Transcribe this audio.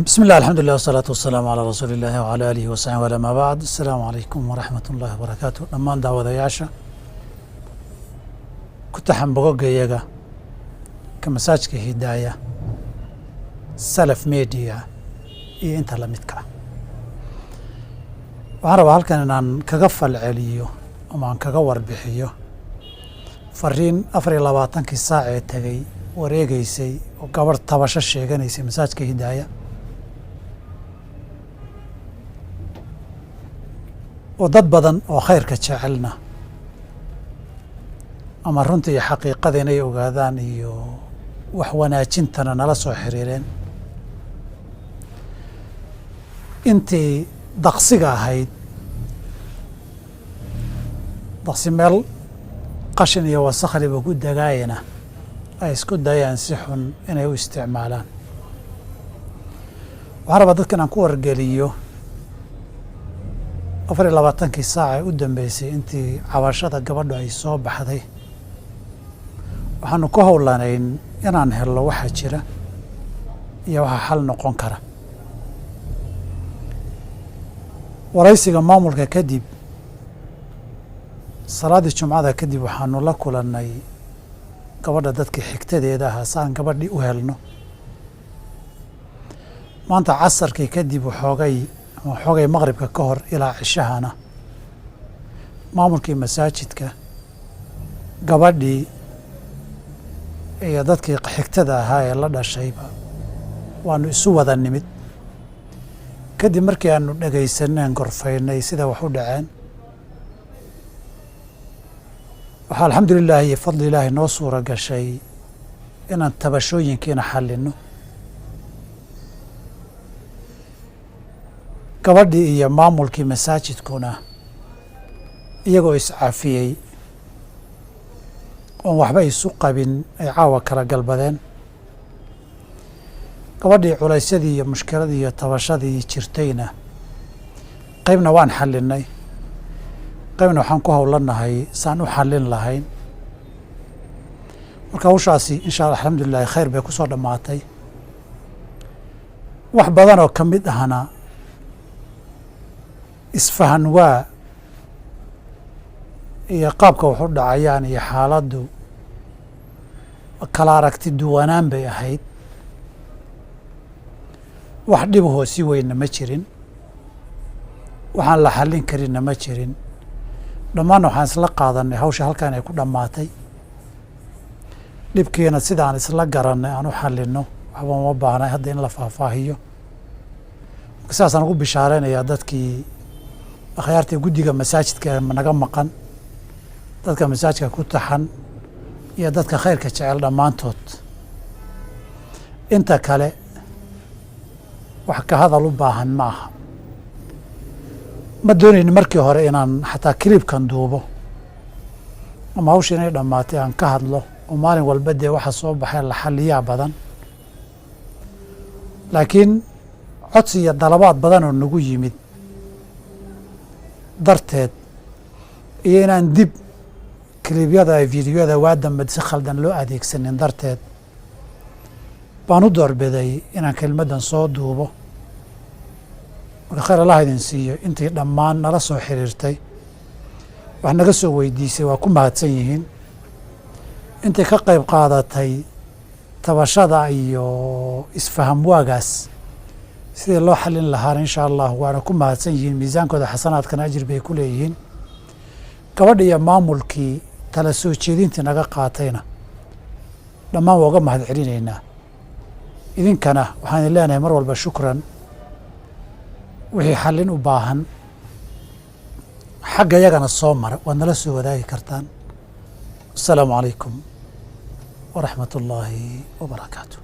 بسم الله الحمد لله والصلاة والسلام على رسول الله وعلى آله وصحبه ولا ما بعد. السلام عليكم ورحمة الله وبركاته. لما دعوة يعشى كنت حنبغوك يجا كمساجك هداية سلف ميديا انت لمتك وعرب هالكن ان كغفل عليو وما كغور بحيو فرين أفري لباتنكي ساعة تغي wareegaysay oo gabar tabasho sheeganaysay masaajka hidaaya oo dad badan oo khayrka jecelna ama runtii iyo xaqiiqada inay ogaadaan iyo wax wanaajintana nala soo xiriireen intii daqsiga ahayd daqsi meel qashin iyo wasakhliba ku dagaayana ay isku dayaan si xun inay u isticmaalaan waxaan rabaa dadkan aan ku wargeliyo 24 saac u dambeysay intii cabashada gabadhu ay soo baxday waxaanu ku howlanayn inaan helno waxa jira iyo waxa xal noqon kara waraysiga maamulka kadib salaadii jumcada kadib waxaanu la kulannay gabadha dadkii xigtadeeda ahaa saan gabadhii u helno maanta casarkii kadib xoogay maqribka ka hor ilaa cishahana maamulkii masaajidka gabadhii iyo dadkii xigtada ahaa ee la dhashayba waanu isu wada nimid kadib markii aanu dhegaysaneen gorfaynay sida wax u dhaceen waxaa alxamdulilaah iyo fadli ilaahi noo suura gashay inaan tabashooyinkiina xallino gabadhii iyo maamulkii masaajidkuna iyagoo iscaafiyey oon waxba isu qabin ay caawa kala galbadeen gabadhii culaysyadii iyo mushkiladii iyo tabashadii jirtayna qaybna waan xallinay qaybna waxaan ku howlanahay saan u xallin lahayn marka hawshaasi insha allah alxamdulilahi khayr bay ku soo dhammaatay wax badan oo ka mid ahna isfahan waa iyo qaabka wax u dhacayaan iyo xaaladdu kala aragti duwanaan bay ahayd wax dhibahoo si weynna ma jirin waxaan la xallin karinna ma jirin dhammaanna waxaan isla qaadanay hawsha halkan ay ku dhammaatay dhibkiina sidaan isla garannay aan u xallinno waxba uma baahnay hadda in la faahfaahiyo marka sidaasaan ugu bishaaraynayaa dadkii akhyaartii guddiga masaajidka naga maqan dadka masaajidka ku taxan iyo dadka khayrka jecel dhammaantood inta kale wax ka hadal u baahan ma aha ma doonayni markii hore inaan xataa kilibkan duubo ama hawsha inay dhammaatay aan ka hadlo oo maalin walba dee waxa soo baxay la xalliyaa badan laakiin codsi iyo dalabaad badan oo nagu yimid darteed iyo inaan dib kilibyada fiidiyoda waa dambe si khaldan loo adeegsanin darteed baan u doorbiday inaan kelmaddan soo duubo marka khayr allah idin siiyo intii dhammaan nala soo xiriirtay wax naga soo weydiisay waa ku mahadsan yihiin intii ka qayb qaadatay tabashada iyo isfaham waagaas sidii loo xallin lahaana insha allah waana ku mahadsan yihiin miisaankooda xasanaadkana ajir bay ku leeyihiin gabadha iyo maamulkii tala soo jeedintii naga qaatayna dhammaan waa uga mahad celinaynaa idinkana waxaan idin leenahay mar walba shukran wixii xallin u baahan xagga yagana soo mara waad nala soo wadaagi kartaan asalaamu calaykum waraxmat ullaahi wabarakaatu